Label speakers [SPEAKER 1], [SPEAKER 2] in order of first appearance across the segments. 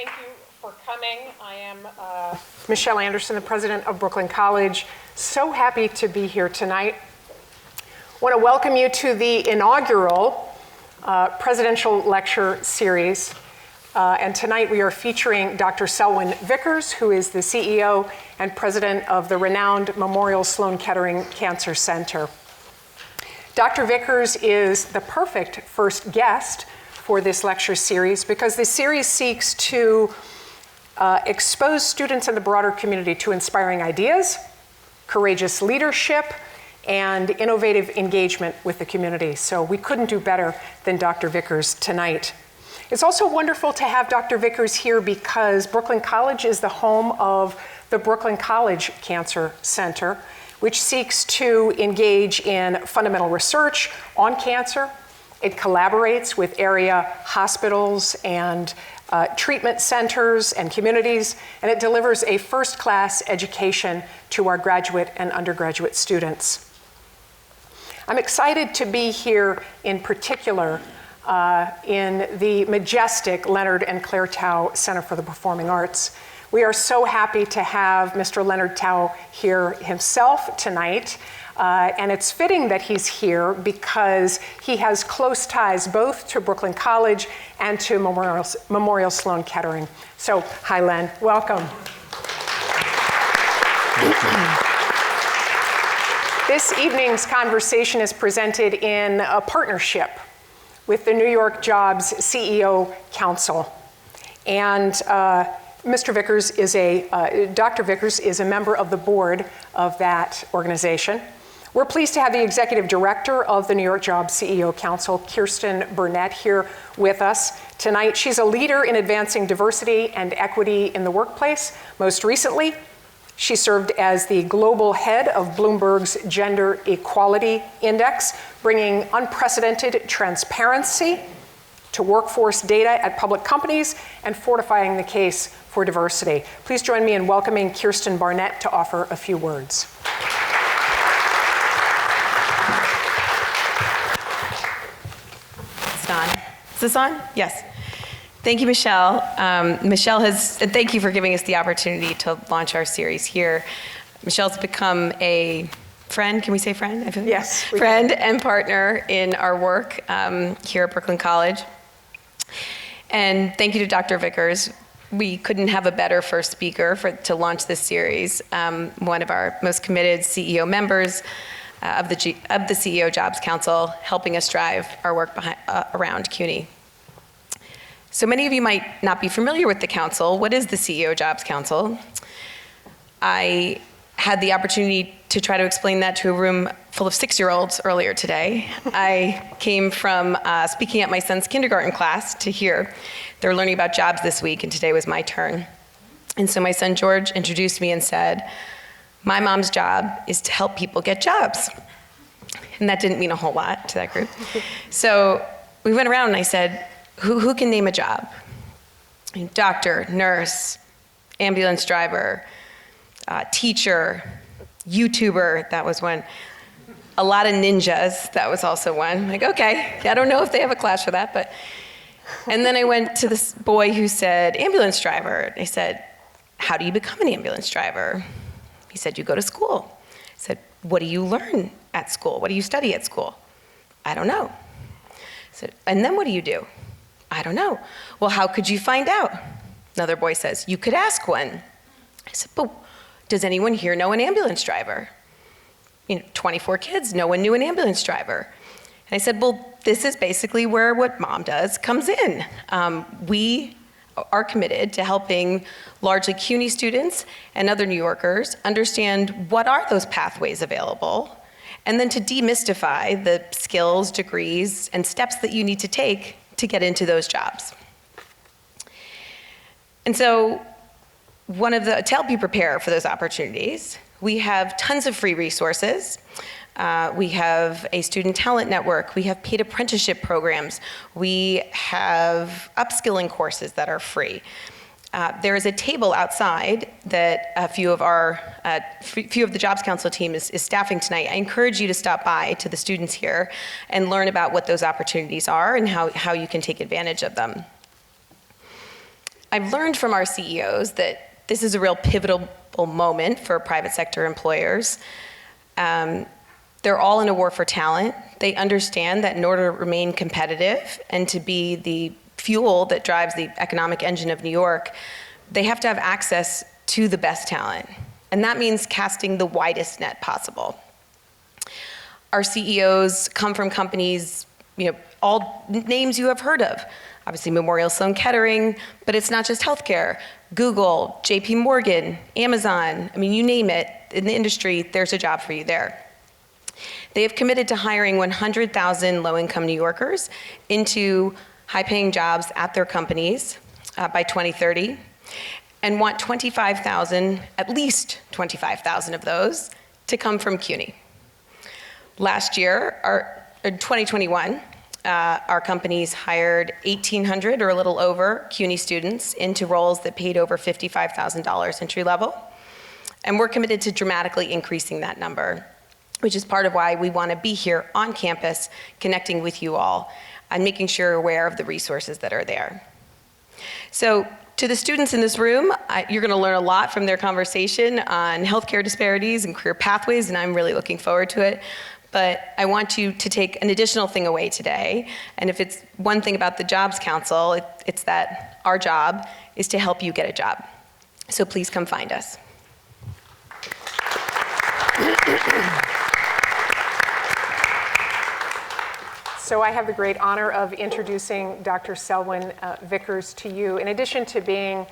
[SPEAKER 1] Thank you for coming. I am Michelle Anderson, the president of Brooklyn College. So happy to be here tonight. I want to welcome you to the inaugural presidential lecture series. And tonight we are featuring Dr. Selwyn Vickers, who is the CEO and president of the renowned Memorial Sloan Kettering Cancer Center. Dr. Vickers is the perfect first guest for this lecture series because the series seeks to expose students in the broader community to inspiring ideas, courageous leadership, and innovative engagement with the community. So we couldn't do better than Dr. Vickers tonight. It's also wonderful to have Dr. Vickers here because Brooklyn College is the home of the Brooklyn College Cancer Center, which seeks to engage in fundamental research on cancer. It collaborates with area hospitals and treatment centers and communities, and it delivers a first-class education to our graduate and undergraduate students. I'm excited to be here in particular in the majestic Leonard and Claire Tao Center for the Performing Arts. We are so happy to have Mr. Leonard Tao here himself tonight. And it's fitting that he's here because he has close ties both to Brooklyn College and to Memorial Sloan Kettering. So, hi, Len, welcome. This evening's conversation is presented in a partnership with the New York Jobs CEO Council. And Dr. Vickers is a member of the board of that organization. We're pleased to have the executive director of the New York Jobs CEO Council, Kirsten Burnett, here with us tonight. She's a leader in advancing diversity and equity in the workplace. Most recently, she served as the global head of Bloomberg's Gender Equality Index, bringing unprecedented transparency to workforce data at public companies and fortifying the case for diversity. Please join me in welcoming Kirsten Barnett to offer a few words.
[SPEAKER 2] Is this on? Yes. Thank you, Michelle. Thank you for giving us the opportunity to launch our series here. Michelle's become a friend, can we say friend? I feel
[SPEAKER 1] yes.
[SPEAKER 2] Friend and partner in our work here at Brooklyn College. And thank you to Dr. Vickers. We couldn't have a better first speaker to launch this series. One of our most committed CEO members of the CEO Jobs Council, helping us drive our work around CUNY. So many of you might not be familiar with the council. What is the CEO Jobs Council? I had the opportunity to try to explain that to a room full of 6-year-olds earlier today. I came from speaking at my son's kindergarten class to here. They're learning about jobs this week, and today was my turn. And so my son George introduced me and said, "My mom's job is to help people get jobs." And that didn't mean a whole lot to that group. So we went around and I said, who can name a job? Doctor, nurse, ambulance driver, teacher, YouTuber, that was one. A lot of ninjas, that was also one. I'm like, okay, I don't know if they have a class for that, but. And then I went to this boy who said, ambulance driver. I said, how do you become an ambulance driver? He said, you go to school. I said, what do you learn at school? What do you study at school? I don't know. I said, and then what do you do? I don't know. Well, how could you find out? Another boy says, you could ask one. I said, but does anyone here know an ambulance driver? 24 kids, no one knew an ambulance driver. And I said, well, this is basically where what mom does comes in. We are committed to helping largely CUNY students and other New Yorkers understand what are those pathways available, and then to demystify the skills, degrees, and steps that you need to take to get into those jobs. And so to help you prepare for those opportunities, we have tons of free resources. We have a student talent network. We have paid apprenticeship programs. We have upskilling courses that are free. There is a table outside that a few of the Jobs Council team is staffing tonight. I encourage you to stop by to the students here and learn about what those opportunities are and how you can take advantage of them. I've learned from our CEOs that this is a real pivotal moment for private sector employers. They're all in a war for talent. They understand that in order to remain competitive and to be the fuel that drives the economic engine of New York, they have to have access to the best talent. And that means casting the widest net possible. Our CEOs come from companies, all names you have heard of. Obviously Memorial Sloan Kettering, but it's not just healthcare. Google, JP Morgan, Amazon, you name it, in the industry, there's a job for you there. They have committed to hiring 100,000 low-income New Yorkers into high-paying jobs at their companies by 2030, and want 25,000, at least 25,000 of those, to come from CUNY. Last year, in 2021, our companies hired 1,800 or a little over CUNY students into roles that paid over $55,000 entry level. And we're committed to dramatically increasing that number, which is part of why we want to be here on campus, connecting with you all and making sure you're aware of the resources that are there. So to the students in this room, you're going to learn a lot from their conversation on healthcare disparities and career pathways, and I'm really looking forward to it. But I want you to take an additional thing away today. And if it's one thing about the Jobs Council, it's that our job is to help you get a job. So please come find us.
[SPEAKER 1] So I have the great honor of introducing Dr. Selwyn Vickers to you. In addition to being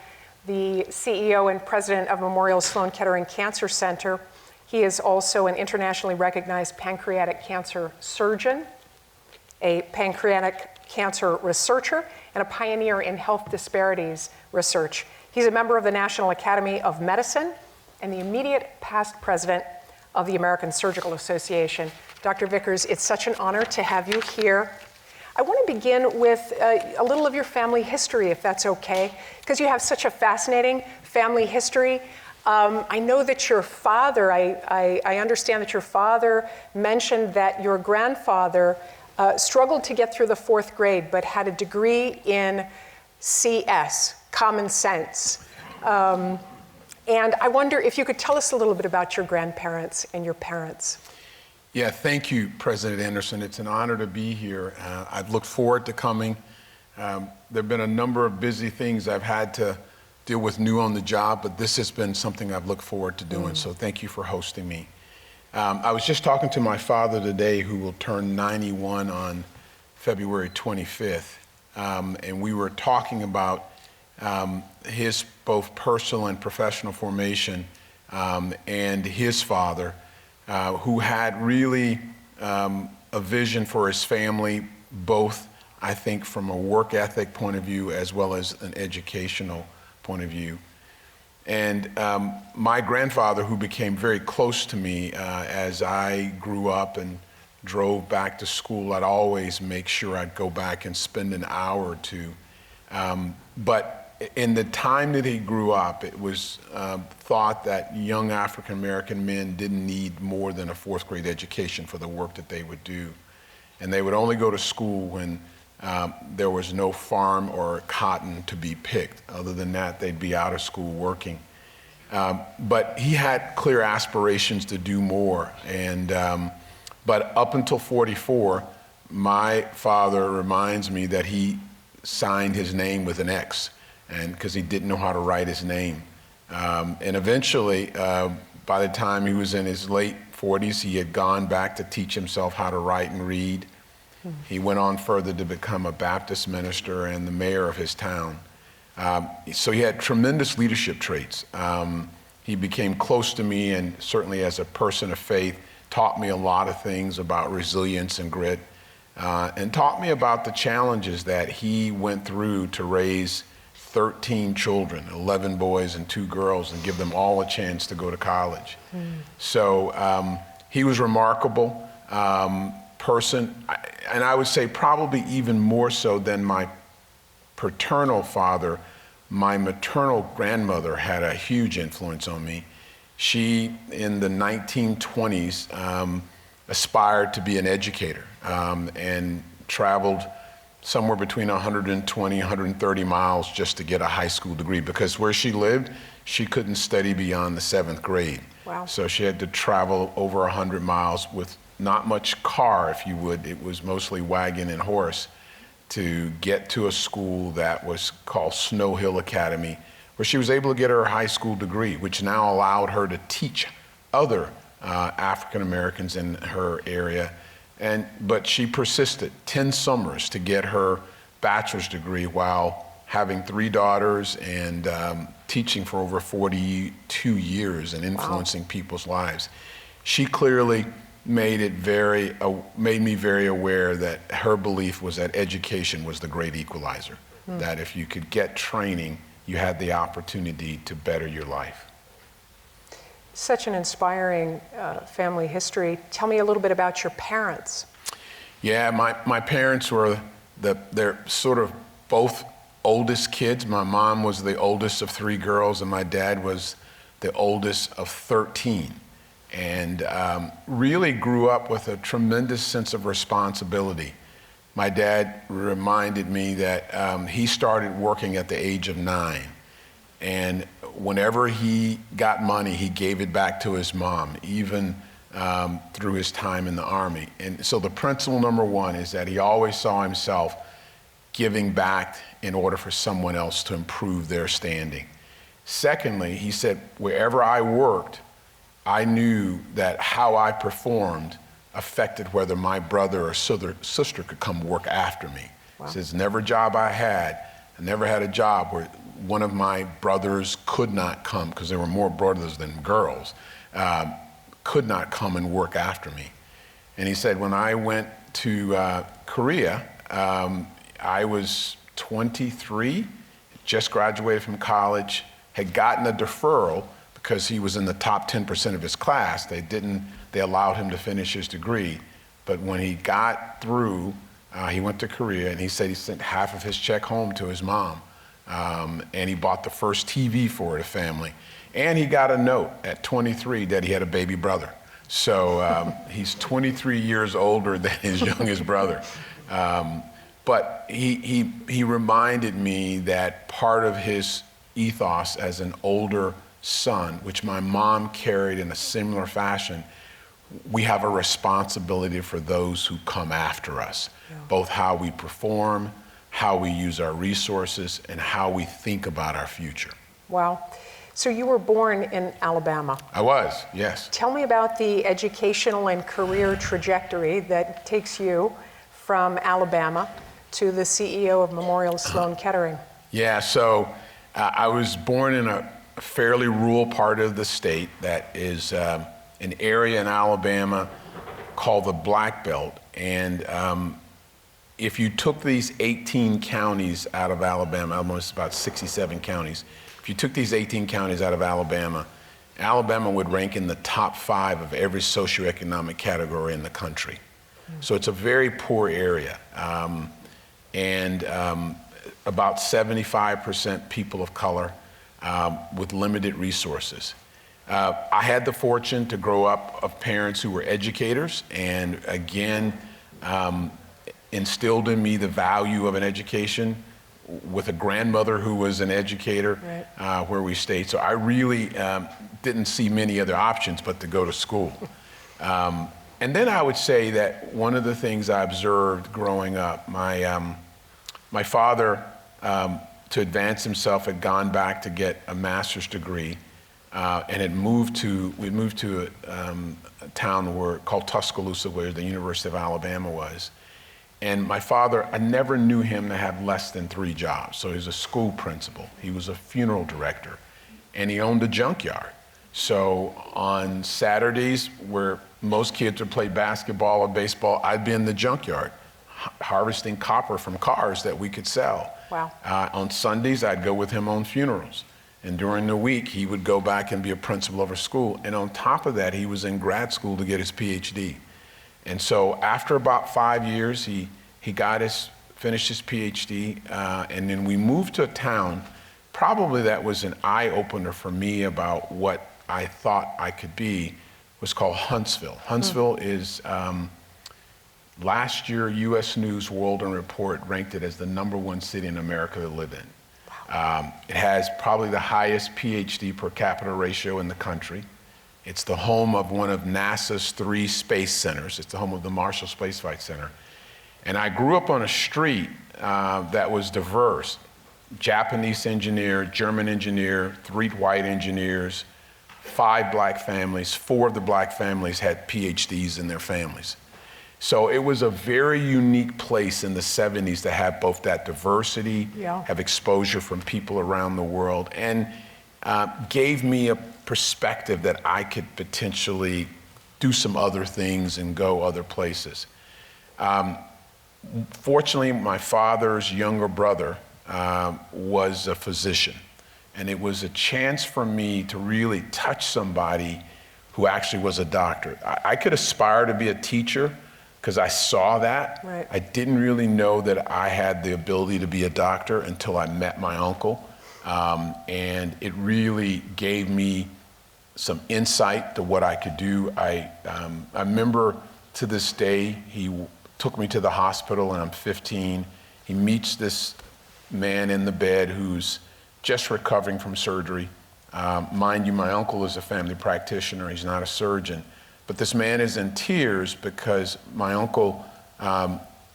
[SPEAKER 1] the CEO and president of Memorial Sloan Kettering Cancer Center, he is also an internationally recognized pancreatic cancer surgeon, a pancreatic cancer researcher, and a pioneer in health disparities research. He's a member of the National Academy of Medicine and the immediate past president of the American Surgical Association. Dr. Vickers, it's such an honor to have you here. I want to begin with a little of your family history, if that's okay, because you have such a fascinating family history. I know that your father, I understand that your father mentioned that your grandfather struggled to get through the 4th grade, but had a degree in CS, common sense. And I wonder if you could tell us a little bit about your grandparents and your parents.
[SPEAKER 3] Yeah, thank you, President Anderson. It's an honor to be here. I've looked forward to coming. There have been a number of busy things I've had to deal with new on the job, but this has been something I've looked forward to doing, so thank you for hosting me. I was just talking to my father today, who will turn 91 on February 25th, and we were talking about his both personal and professional formation, and his father, who had really a vision for his family, both, I think, from a work ethic point of view as well as an educational point of view. And my grandfather, who became very close to me as I grew up and drove back to school, I'd always make sure I'd go back and spend an hour or two. But in the time that he grew up, it was thought that young African-American men didn't need more than a 4th grade education for the work that they would do. And they would only go to school when there was no farm or cotton to be picked. Other than that, they'd be out of school working. But he had clear aspirations to do more. And but up until 44, my father reminds me that he signed his name with an X, and because he didn't know how to write his name. And eventually, by the time he was in his late 40s, he had gone back to teach himself how to write and read. He went on further to become a Baptist minister and the mayor of his town. So he had tremendous leadership traits. He became close to me, and certainly as a person of faith, taught me a lot of things about resilience and grit, and taught me about the challenges that he went through to raise 13 children, 11 boys and 2 girls, and give them all a chance to go to college. So he was a remarkable person, and I would say probably even more so than my paternal father. My maternal grandmother had a huge influence on me. She, in the 1920s, aspired to be an educator and traveled somewhere between 120, 130 miles just to get a high school degree, because where she lived, she couldn't study beyond the 7th grade.
[SPEAKER 1] Wow.
[SPEAKER 3] So she had to travel over 100 miles with not much car, if you would. It was mostly wagon and horse to get to a school that was called Snow Hill Academy, where she was able to get her high school degree, which now allowed her to teach other African Americans in her area. But she persisted 10 summers to get her bachelor's degree while having 3 daughters and teaching for over 42 years and influencing people's lives. She clearly made me very aware that her belief was that education was the great equalizer, that if you could get training, you had the opportunity to better your life.
[SPEAKER 1] Such an inspiring family history. Tell me a little bit about your parents.
[SPEAKER 3] Yeah, my parents were they're sort of both oldest kids. My mom was the oldest of 3 girls, and my dad was the oldest of 13. And really grew up with a tremendous sense of responsibility. My dad reminded me that he started working at the age of 9. And whenever he got money, he gave it back to his mom, even through his time in the Army. And so the principle number 1 is that he always saw himself giving back in order for someone else to improve their standing. Secondly, he said, wherever I worked, I knew that how I performed affected whether my brother or sister could come work after me. Wow. He says, never job I never had a job where one of my brothers could not come, because there were more brothers than girls, could not come and work after me. And he said, when I went to Korea, I was 23, just graduated from college, had gotten a deferral because he was in the top 10% of his class. They allowed him to finish his degree. But when he got through, he went to Korea, and he said he sent half of his check home to his mom. And he bought the first TV for the family. And he got a note at 23 that he had a baby brother. So he's 23 years older than his youngest brother. But he reminded me that part of his ethos as an older son, which my mom carried in a similar fashion, we have a responsibility for those who come after us, both how we perform, how we use our resources, and how we think about our future.
[SPEAKER 1] Wow. So you were born in Alabama.
[SPEAKER 3] I was, yes.
[SPEAKER 1] Tell me about the educational and career trajectory that takes you from Alabama to the CEO of Memorial Sloan Kettering.
[SPEAKER 3] Yeah, so I was born in a fairly rural part of the state that is an area in Alabama called the Black Belt. And if you took these 18 counties out of Alabama, almost about 67 counties, if you took these 18 counties out of Alabama, Alabama would rank in the top 5 of every socioeconomic category in the country. So it's a very poor area. And about 75% people of color with limited resources. I had the fortune to grow up of parents who were educators, and again, instilled in me the value of an education with a grandmother who was an educator, right, where we stayed. So I really didn't see many other options but to go to school. And then I would say that one of the things I observed growing up, my father, to advance himself, had gone back to get a master's degree, and we moved to a town called Tuscaloosa, where the University of Alabama was. And my father, I never knew him to have less than 3 jobs. So he was a school principal, he was a funeral director, and he owned a junkyard. So on Saturdays, where most kids would play basketball or baseball, I'd be in the junkyard harvesting copper from cars that we could sell.
[SPEAKER 1] Wow.
[SPEAKER 3] On Sundays, I'd go with him on funerals. And during the week, he would go back and be a principal of a school. And on top of that, he was in grad school to get his PhD. And so after about 5 years, he finished his PhD, and then we moved to a town. Probably that was an eye-opener for me about what I thought I could be, was called Huntsville. Huntsville is Last year, U.S. News World Report ranked it as the #1 city in America to live in. It has probably the highest PhD per capita ratio in the country. It's the home of one of NASA's 3 space centers. It's the home of the Marshall Space Flight Center. And I grew up on a street that was diverse. Japanese engineer, German engineer, 3 white engineers, 5 black families. 4 of the black families had PhDs in their families. So it was a very unique place in the 70s to have both that diversity, have exposure from people around the world, and gave me a perspective that I could potentially do some other things and go other places. Fortunately, my father's younger brother was a physician, and it was a chance for me to really touch somebody who actually was a doctor. I could aspire to be a teacher, because I saw that.
[SPEAKER 1] Right.
[SPEAKER 3] I didn't really know that I had the ability to be a doctor until I met my uncle. And it really gave me some insight to what I could do. I remember to this day, he took me to the hospital and I'm 15. He meets this man in the bed who's just recovering from surgery. Mind you, my uncle is a family practitioner, he's not a surgeon. But this man is in tears because my uncle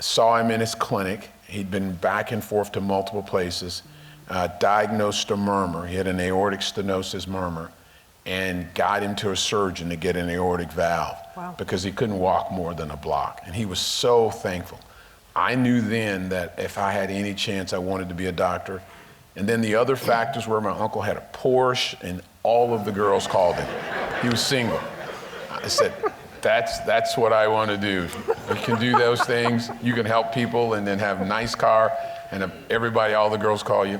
[SPEAKER 3] saw him in his clinic. He'd been back and forth to multiple places, diagnosed a murmur. He had an aortic stenosis murmur, and got him to a surgeon to get an aortic valve because he couldn't walk more than a block. And he was so thankful. I knew then that if I had any chance, I wanted to be a doctor. And then the other factors were my uncle had a Porsche, and all of the girls called him. He was single. I said, that's what I want to do. You can do those things. You can help people and then have a nice car, and everybody, all the girls call you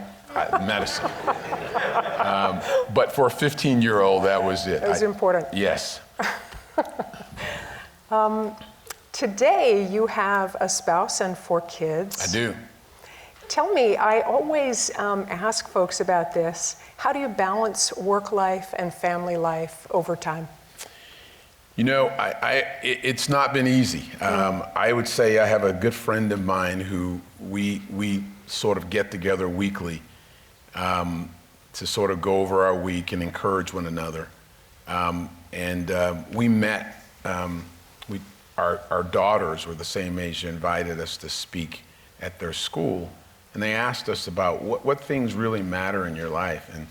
[SPEAKER 3] medicine. But for a 15-year-old, that was it.
[SPEAKER 1] That was important.
[SPEAKER 3] Yes.
[SPEAKER 1] Today, you have a spouse and 4 kids.
[SPEAKER 3] I do.
[SPEAKER 1] Tell me, I always ask folks about this. How do you balance work life and family life over time?
[SPEAKER 3] You know, it's not been easy. I would say I have a good friend of mine who we sort of get together weekly to sort of go over our week and encourage one another. We met, our daughters were the same age, they invited us to speak at their school, and they asked us about what things really matter in your life. And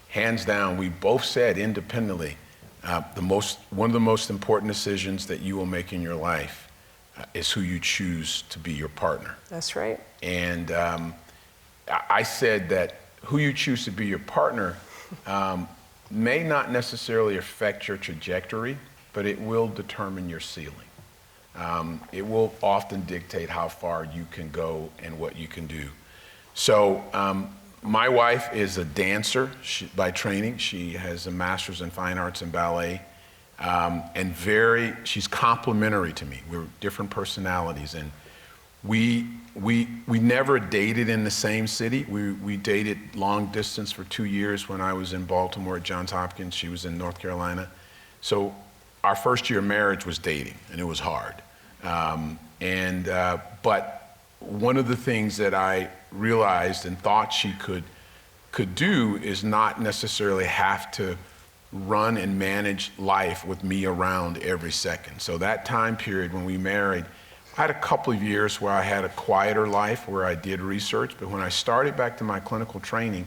[SPEAKER 3] hands down, we both said independently, one of the most important decisions that you will make in your life is who you choose to be your partner.
[SPEAKER 1] That's right.
[SPEAKER 3] And I said that who you choose to be your partner may not necessarily affect your trajectory, but it will determine your ceiling. It will often dictate how far you can go and what you can do. So my wife is a dancer by training. She has a master's in fine arts and ballet, and she's complementary to me. We're different personalities, and we never dated in the same city. We dated long distance for 2 years when I was in Baltimore at Johns Hopkins. She was in North Carolina. So our first year of marriage was dating, and it was hard. But one of the things that I realized and thought she could do is not necessarily have to run and manage life with me around every second. So that time period when we married, I had a couple of years where I had a quieter life where I did research, but when I started back to my clinical training,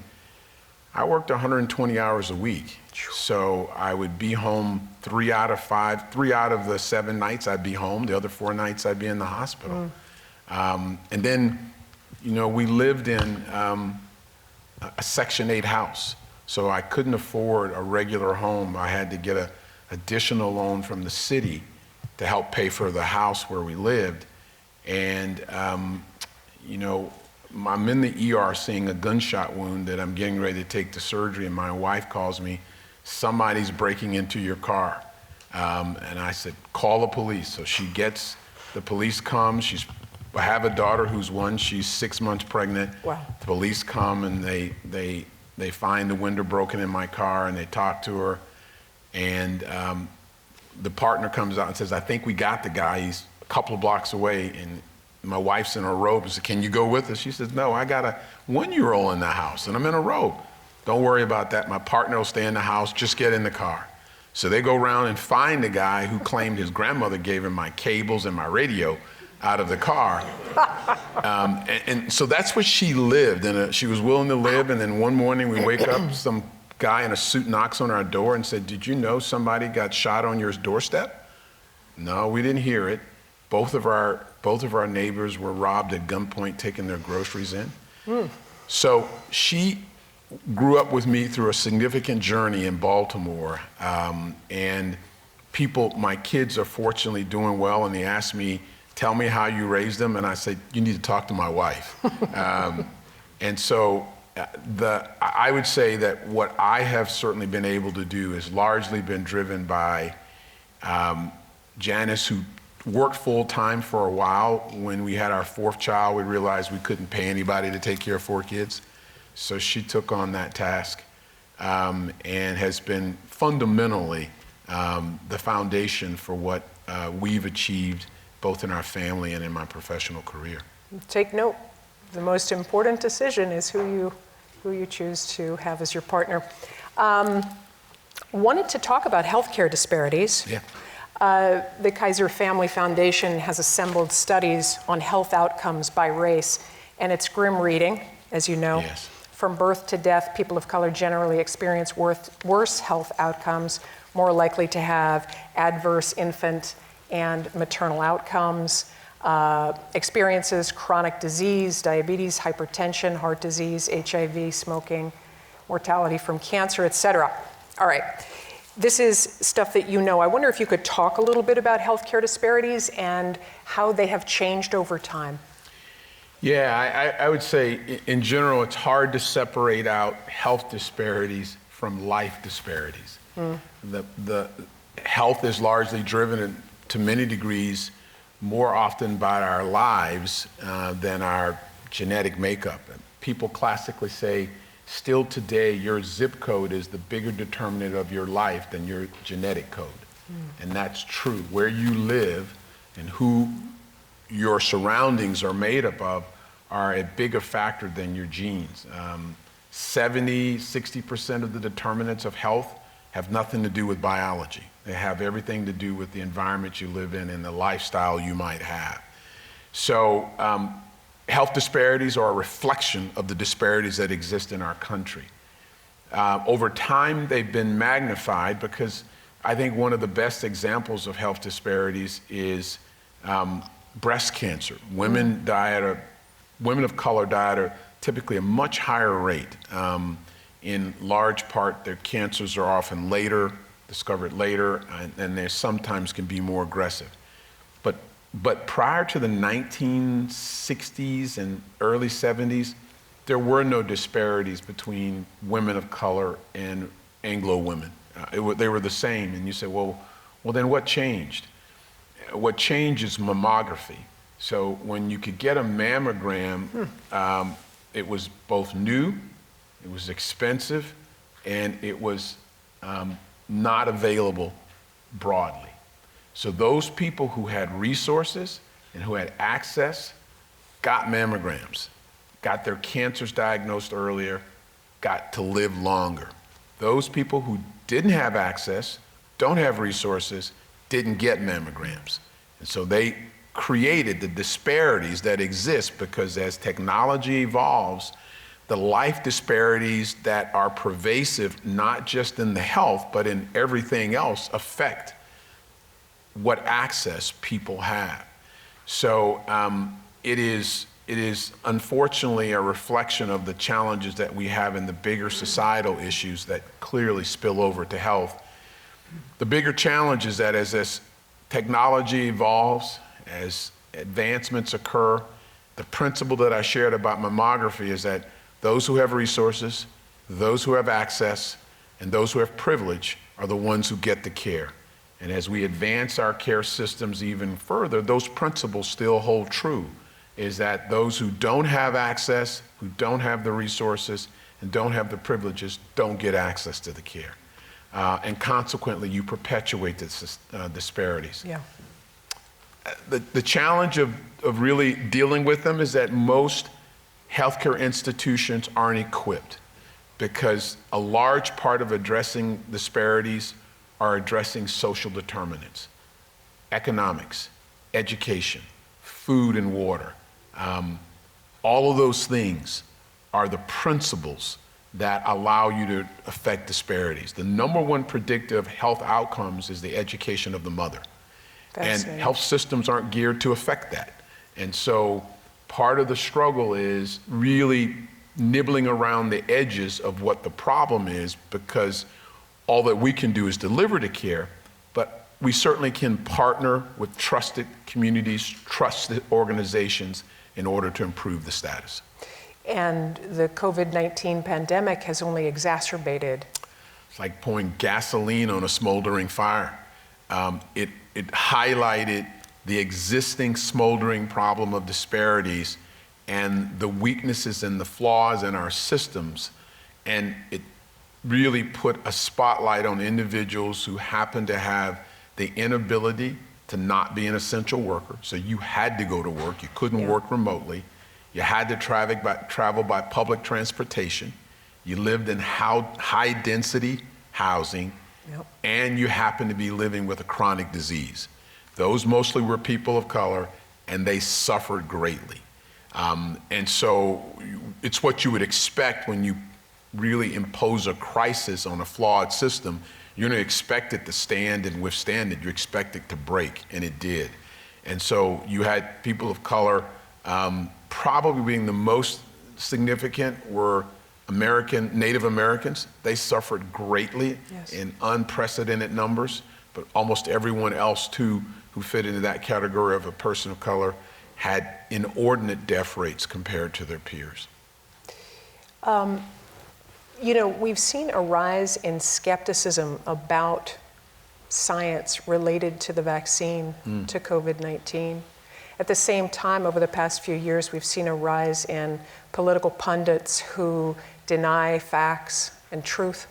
[SPEAKER 3] I worked 120 hours a week. So I would be home 3 out of the 7 nights I'd be home. The other 4 nights I'd be in the hospital. And then, you know, we lived in a Section 8 house. So I couldn't afford a regular home. I had to get an additional loan from the city to help pay for the house where we lived. And, you know, I'm in the ER seeing a gunshot wound that I'm getting ready to take to surgery, and my wife calls me, somebody's breaking into your car. And I said, call the police. So the police come, I have a daughter she's 6 months pregnant.
[SPEAKER 1] Wow.
[SPEAKER 3] The police come and they find the window broken in my car and they talk to her. And the partner comes out and says, I think we got the guy, he's couple of blocks away, and my wife's in a robe. I said, can you go with us? She says, no, I got a 1-year-old in the house, and I'm in a robe. Don't worry about that. My partner will stay in the house. Just get in the car. So they go around and find the guy who claimed his grandmother gave him my cables and my radio out of the car. And so that's what she lived, and she was willing to live. And then one morning we wake up, some guy in a suit knocks on our door and said, did you know somebody got shot on your doorstep? No, we didn't hear it. Both of our neighbors were robbed at gunpoint taking their groceries in. So she grew up with me through a significant journey in Baltimore. And my kids are fortunately doing well, and they asked me, tell me how you raised them, and I said, you need to talk to my wife. And so I would say that what I have certainly been able to do has largely been driven by Janice, who worked full time for a while. When we had our 4th child, we realized we couldn't pay anybody to take care of 4 kids. So she took on that task and has been fundamentally the foundation for what we've achieved both in our family and in my professional career.
[SPEAKER 1] Take note, the most important decision is who you choose to have as your partner. Wanted to talk about healthcare disparities.
[SPEAKER 3] Yeah.
[SPEAKER 1] The Kaiser Family Foundation has assembled studies on health outcomes by race, and it's grim reading, as you know.
[SPEAKER 3] Yes.
[SPEAKER 1] From birth to death, people of color generally experience worse health outcomes, more likely to have adverse infant and maternal outcomes, experiences chronic disease, diabetes, hypertension, heart disease, HIV, smoking, mortality from cancer, et cetera. All right. This is stuff that you know. I wonder if you could talk a little bit about healthcare disparities and how they have changed over time.
[SPEAKER 3] Yeah, I would say in general, it's hard to separate out health disparities from life disparities. The health is largely driven to many degrees more often by our lives than our genetic makeup. People classically say, still today, your zip code is the bigger determinant of your life than your genetic code. And that's true. Where you live and who your surroundings are made up of are a bigger factor than your genes. 70, 60% of the determinants of health have nothing to do with biology. They have everything to do with the environment you live in and the lifestyle you might have. So health disparities are a reflection of the disparities that exist in our country. Over time, they've been magnified because I think one of the best examples of health disparities is breast cancer. Women of color die at typically a much higher rate. In large part, their cancers are often discovered later, and they sometimes can be more aggressive. But prior to the 1960s and early 70s, there were no disparities between women of color and Anglo women. They were the same, and you say, well, then what changed? What changed is mammography. So when you could get a mammogram, it was both new, it was expensive, and it was not available broadly. So those people who had resources and who had access got mammograms, got their cancers diagnosed earlier, got to live longer. Those people who didn't have access, don't have resources, didn't get mammograms. And so they created the disparities that exist because as technology evolves, the life disparities that are pervasive, not just in the health, but in everything else, affect what access people have. So it is unfortunately a reflection of the challenges that we have in the bigger societal issues that clearly spill over to health. The bigger challenge is that as this technology evolves, as advancements occur, the principle that I shared about mammography is that those who have resources, those who have access, and those who have privilege are the ones who get the care. And as we advance our care systems even further, those principles still hold true, is that those who don't have access, who don't have the resources, and don't have the privileges don't get access to the care. And consequently, you perpetuate the disparities.
[SPEAKER 1] Yeah.
[SPEAKER 3] The challenge of really dealing with them is that most healthcare institutions aren't equipped, because a large part of addressing disparities are addressing social determinants, economics, education, food and water. All of those things are the principles that allow you to affect disparities. The number one predictor of health outcomes is the education of the mother. And health systems aren't geared to affect that. And so part of the struggle is really nibbling around the edges of what the problem is, because all that we can do is deliver the care, but we certainly can partner with trusted communities, trusted organizations in order to improve the status.
[SPEAKER 1] And the COVID-19 pandemic has only exacerbated.
[SPEAKER 3] It's like pouring gasoline on a smoldering fire. It highlighted the existing smoldering problem of disparities and the weaknesses and the flaws in our systems. And it really put a spotlight on individuals who happen to have the inability to not be an essential worker. So you had to go to work, you couldn't work remotely. You had to travel by public transportation. You lived in high density housing, and you happened to be living with a chronic disease. Those mostly were people of color, and they suffered greatly. And so it's what you would expect when you really impose a crisis on a flawed system. You don't expect it to stand and withstand it. You expect it to break, and it did. And so you had people of color, probably being the most significant were Native Americans. They suffered greatly in unprecedented numbers, but almost everyone else too who fit into that category of a person of color had inordinate death rates compared to their peers.
[SPEAKER 1] You know, we've seen a rise in skepticism about science related to the vaccine to COVID-19. At the same time, over the past few years, we've seen a rise in political pundits who deny facts and truth.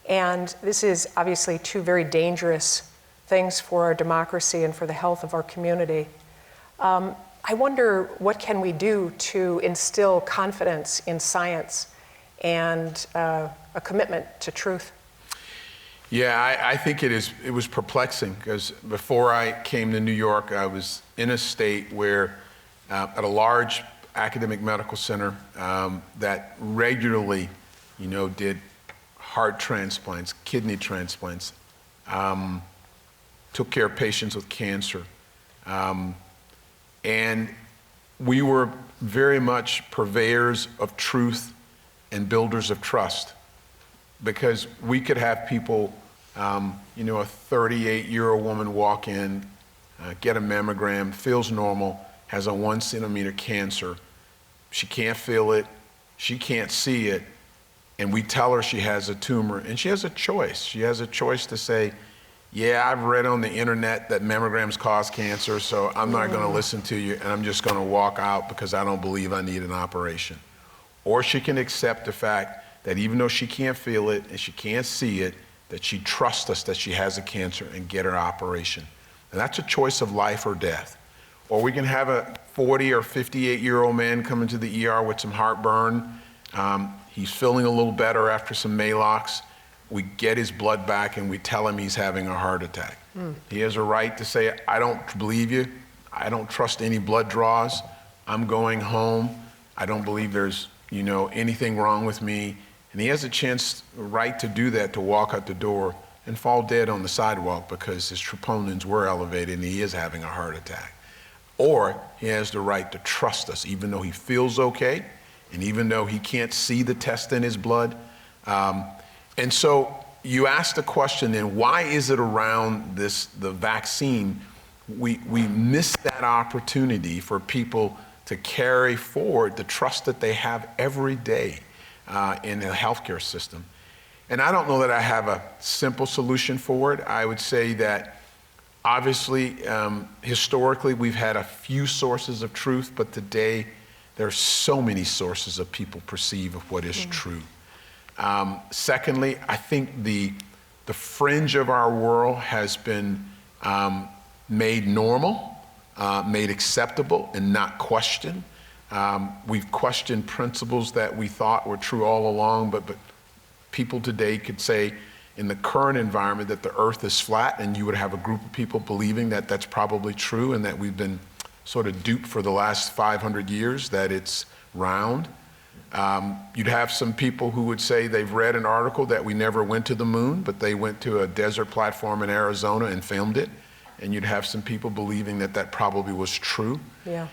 [SPEAKER 1] And this is obviously two very dangerous things for our democracy and for the health of our community. I wonder, what can we do to instill confidence in science and a commitment to truth?
[SPEAKER 3] Yeah, I think it was perplexing, because before I came to New York, I was in a state where, at a large academic medical center that regularly, did heart transplants, kidney transplants, took care of patients with cancer. And we were very much purveyors of truth and builders of trust, because we could have people, a 38-year-old woman walk in, get a mammogram, feels normal, has a 1 centimeter cancer. She can't feel it, she can't see it, and we tell her she has a tumor, and she has a choice. She has a choice to say, yeah, I've read on the internet that mammograms cause cancer, so I'm not gonna listen to you, and I'm just gonna walk out because I don't believe I need an operation. Or she can accept the fact that even though she can't feel it and she can't see it, that she trusts us that she has a cancer and get her operation. And that's a choice of life or death. Or we can have a 40 or 58-year-old man come into the ER with some heartburn. He's feeling a little better after some Maalox. We get his blood back and we tell him he's having a heart attack. He has a right to say, I don't believe you. I don't trust any blood draws. I'm going home. I don't believe there's anything wrong with me. And he has a right to do that, to walk out the door and fall dead on the sidewalk because his troponins were elevated and he is having a heart attack. Or he has the right to trust us, even though he feels okay, and even though he can't see the test in his blood. And so you ask the question then, why is it around the vaccine, we miss that opportunity for people to carry forward the trust that they have every day in the healthcare system. And I don't know that I have a simple solution for it. I would say that obviously, historically, we've had a few sources of truth, but today there are so many sources of people perceive of what is true. Secondly, I think the fringe of our world has been made normal, made acceptable, and not questioned. We've questioned principles that we thought were true all along, but people today could say in the current environment that the earth is flat, and you would have a group of people believing that that's probably true and that we've been sort of duped for the last 500 years that it's round. You'd have some people who would say they've read an article that we never went to the moon, but they went to a desert platform in Arizona and filmed it. And you'd have some people believing that that probably was true.
[SPEAKER 1] Yeah.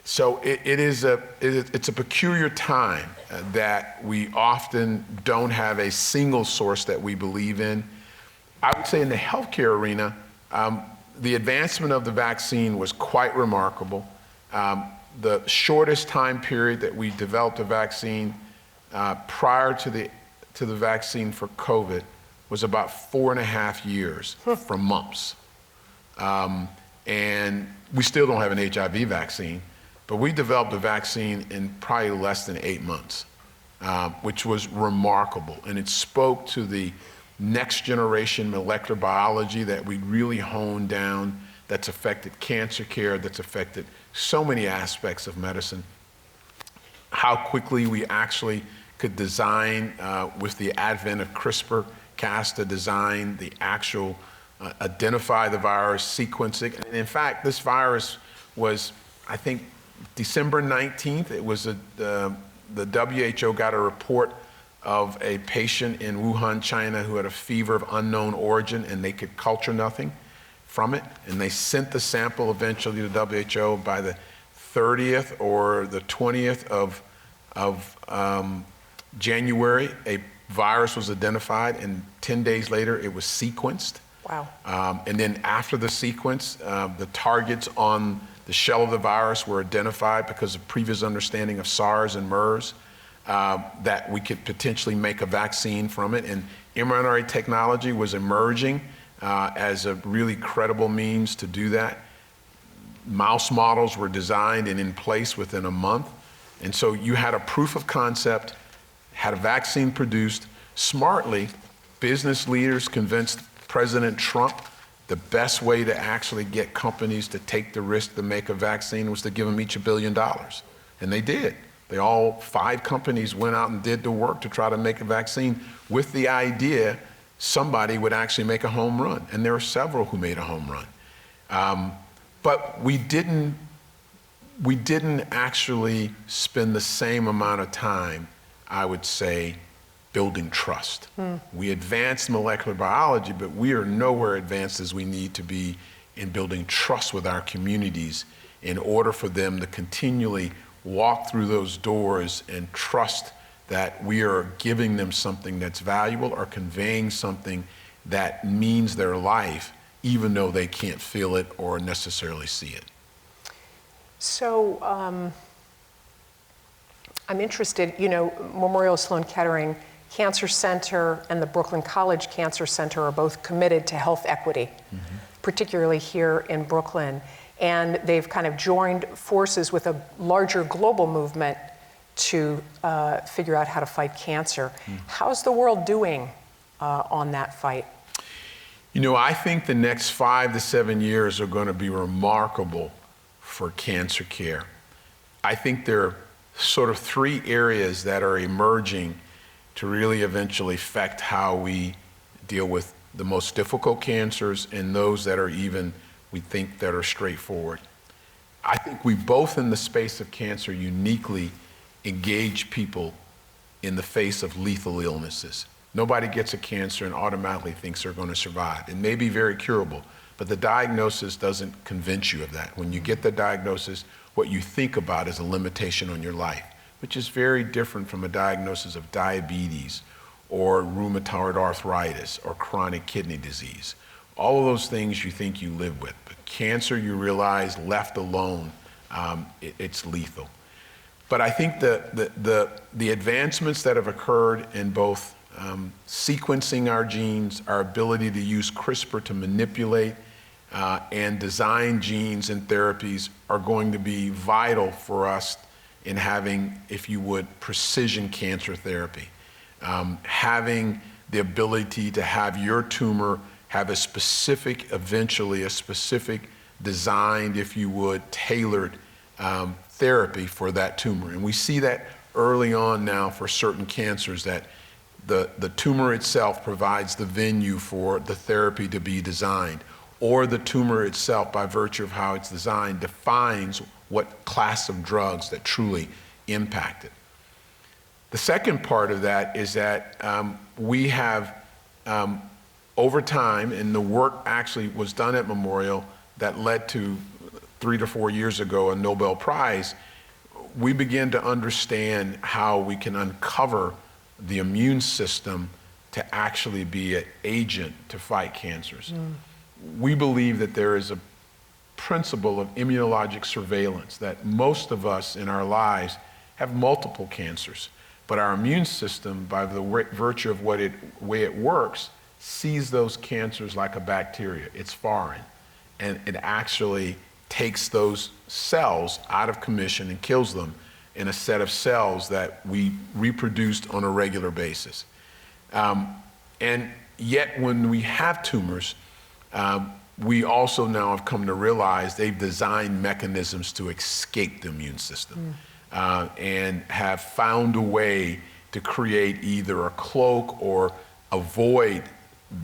[SPEAKER 3] So it's a peculiar time that we often don't have a single source that we believe in. I would say in the healthcare arena, the advancement of the vaccine was quite remarkable. The shortest time period that we developed a vaccine prior to the vaccine for COVID was about 4.5 years from mumps. And we still don't have an HIV vaccine, but we developed a vaccine in probably less than 8 months, which was remarkable. And it spoke to the next generation molecular biology that we really honed down, that's affected cancer care, that's affected so many aspects of medicine. How quickly we actually could design, with the advent of CRISPR-Cas, to design the actual identify the virus, sequence it. And in fact, this virus was, I think, December 19th, it was the WHO got a report of a patient in Wuhan, China, who had a fever of unknown origin, and they could culture nothing from it. And they sent the sample eventually to WHO by the 30th or the 20th of January. A virus was identified, and 10 days later, it was sequenced.
[SPEAKER 1] Wow.
[SPEAKER 3] And then after the sequence, the targets on the shell of the virus were identified because of previous understanding of SARS and MERS, that we could potentially make a vaccine from it. And mRNA technology was emerging as a really credible means to do that. Mouse models were designed and in place within a month. And so you had a proof of concept, had a vaccine produced. Smartly, business leaders convinced President Trump the best way to actually get companies to take the risk to make a vaccine was to give them each $1 billion. And they did. They all 5 companies went out and did the work to try to make a vaccine with the idea somebody would actually make a home run. And there were several who made a home run. But we didn't actually spend the same amount of time, I would say, building trust. We advanced molecular biology, but we are nowhere advanced as we need to be in building trust with our communities in order for them to continually walk through those doors and trust that we are giving them something that's valuable or conveying something that means their life, even though they can't feel it or necessarily see it.
[SPEAKER 1] So I'm interested, Memorial Sloan Kettering Cancer Center and the Brooklyn College Cancer Center are both committed to health equity, particularly here in Brooklyn. And they've kind of joined forces with a larger global movement to figure out how to fight cancer. How's the world doing on that fight?
[SPEAKER 3] I think the next 5 to 7 years are going to be remarkable for cancer care. I think there are sort of 3 areas that are emerging to really eventually affect how we deal with the most difficult cancers and those that are even, we think, that are straightforward. I think we both in the space of cancer uniquely engage people in the face of lethal illnesses. Nobody gets a cancer and automatically thinks they're going to survive. It may be very curable, but the diagnosis doesn't convince you of that. When you get the diagnosis, what you think about is a limitation on your life, which is very different from a diagnosis of diabetes or rheumatoid arthritis or chronic kidney disease. All of those things you think you live with, but cancer, you realize, left alone, it's lethal. But I think the advancements that have occurred in both sequencing our genes, our ability to use CRISPR to manipulate and design genes and therapies are going to be vital for us in having, if you would, precision cancer therapy. Having the ability to have your tumor have eventually a specific designed, if you would, tailored therapy for that tumor. And we see that early on now for certain cancers, that the tumor itself provides the venue for the therapy to be designed, or the tumor itself, by virtue of how it's designed, defines what class of drugs that truly impact it. The second part of that is that we have, over time, and the work actually was done at Memorial that led to 3 to 4 years ago a Nobel Prize. We began to understand how we can uncover the immune system to actually be an agent to fight cancers. We believe that there is a principle of immunologic surveillance, that most of us in our lives have multiple cancers, but our immune system, by the virtue of way it works, sees those cancers like a bacteria. It's foreign, and it actually takes those cells out of commission and kills them in a set of cells that we reproduced on a regular basis. And yet when we have tumors, we also now have come to realize they've designed mechanisms to escape the immune system, and have found a way to create either a cloak or avoid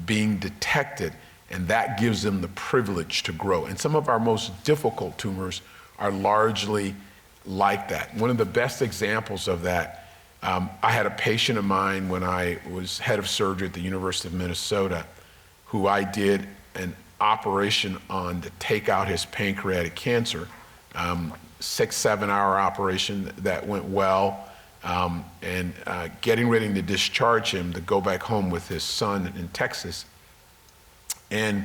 [SPEAKER 3] being detected, and that gives them the privilege to grow. And some of our most difficult tumors are largely like that. One of the best examples of that, I had a patient of mine when I was head of surgery at the University of Minnesota, who I did an operation on to take out his pancreatic cancer, 6-7 hour operation that went well, and getting ready to discharge him to go back home with his son in Texas, and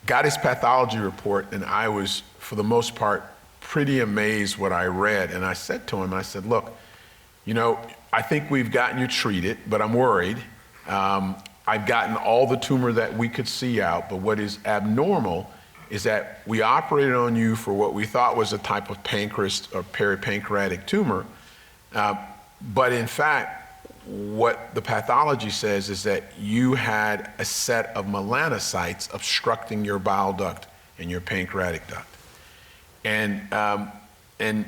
[SPEAKER 3] got his pathology report, and I was, for the most part, pretty amazed what I read. And I said to him, I said, look, you know, I think we've gotten you treated, but I'm worried. I've gotten all the tumor that we could see out, but what is abnormal is that we operated on you for what we thought was a type of pancreas or peripancreatic tumor, but in fact, what the pathology says is that you had a set of melanocytes obstructing your bile duct and your pancreatic duct. And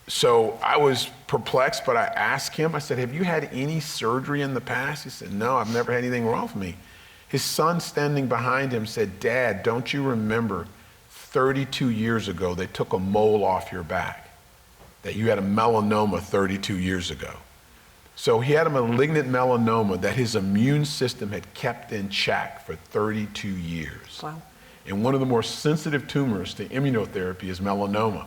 [SPEAKER 3] so I was perplexed, but I asked him, I said, have you had any surgery in the past? He said, no, I've never had anything wrong with me. His son standing behind him said, Dad, don't you remember 32 years ago they took a mole off your back, that you had a melanoma 32 years ago. So he had a malignant melanoma that his immune system had kept in check for 32 years.
[SPEAKER 1] Wow.
[SPEAKER 3] And one of the more sensitive tumors to immunotherapy is melanoma.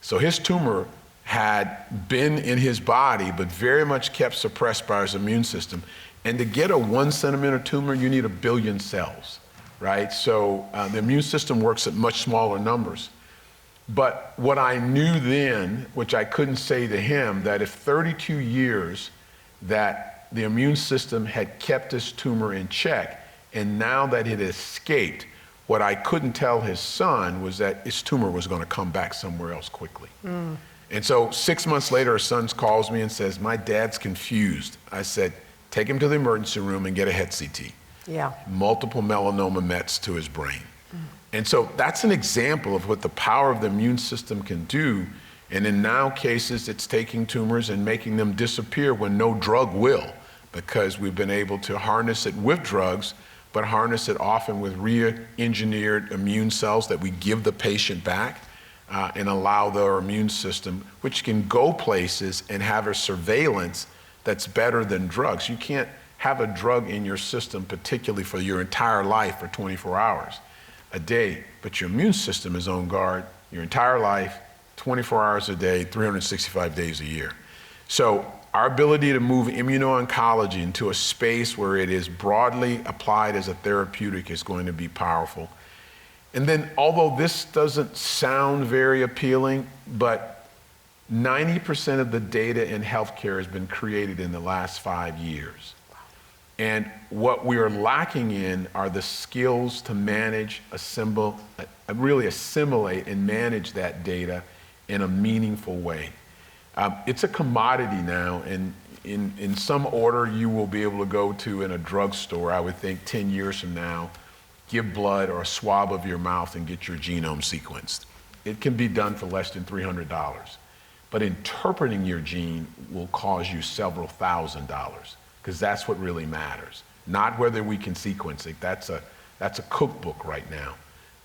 [SPEAKER 3] So his tumor had been in his body, but very much kept suppressed by his immune system. And to get a 1 centimeter tumor, you need 1 billion cells, right? So the immune system works at much smaller numbers. But what I knew then, which I couldn't say to him, that if 32 years that the immune system had kept this tumor in check, and now that it escaped, what I couldn't tell his son was that his tumor was going to come back somewhere else quickly. And so 6 months later, his son calls me and says, my dad's confused. I said, take him to the emergency room and get a head CT.
[SPEAKER 1] Yeah.
[SPEAKER 3] Multiple melanoma mets to his brain. And so that's an example of what the power of the immune system can do. And in now cases, it's taking tumors and making them disappear when no drug will, because we've been able to harness it with drugs, but harness it often with re-engineered immune cells that we give the patient back, and allow their immune system, which can go places and have a surveillance that's better than drugs. You can't have a drug in your system, particularly for your entire life, for 24 hours a day, but your immune system is on guard your entire life, 24 hours a day, 365 days a year. So our ability to move immuno-oncology into a space where it is broadly applied as a therapeutic is going to be powerful. And then, although this doesn't sound very appealing, but 90% of the data in healthcare has been created in the last 5 years. And what we are lacking in are the skills to manage, really assimilate and manage that data in a meaningful way. It's a commodity now, and in some order you will be able to go to in a drugstore, I would think 10 years from now, give blood or a swab of your mouth and get your genome sequenced. It can be done for less than $300. But interpreting your gene will cost you several $1,000s, because that's what really matters. Not whether we can sequence it, that's a cookbook right now.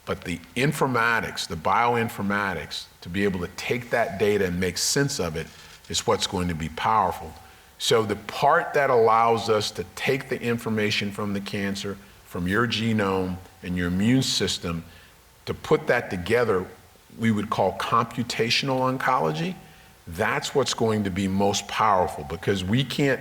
[SPEAKER 3] But the informatics, the bioinformatics, to be able to take that data and make sense of it is what's going to be powerful. So the part that allows us to take the information from the cancer, from your genome and your immune system, to put that together, we would call computational oncology. That's what's going to be most powerful, because we can't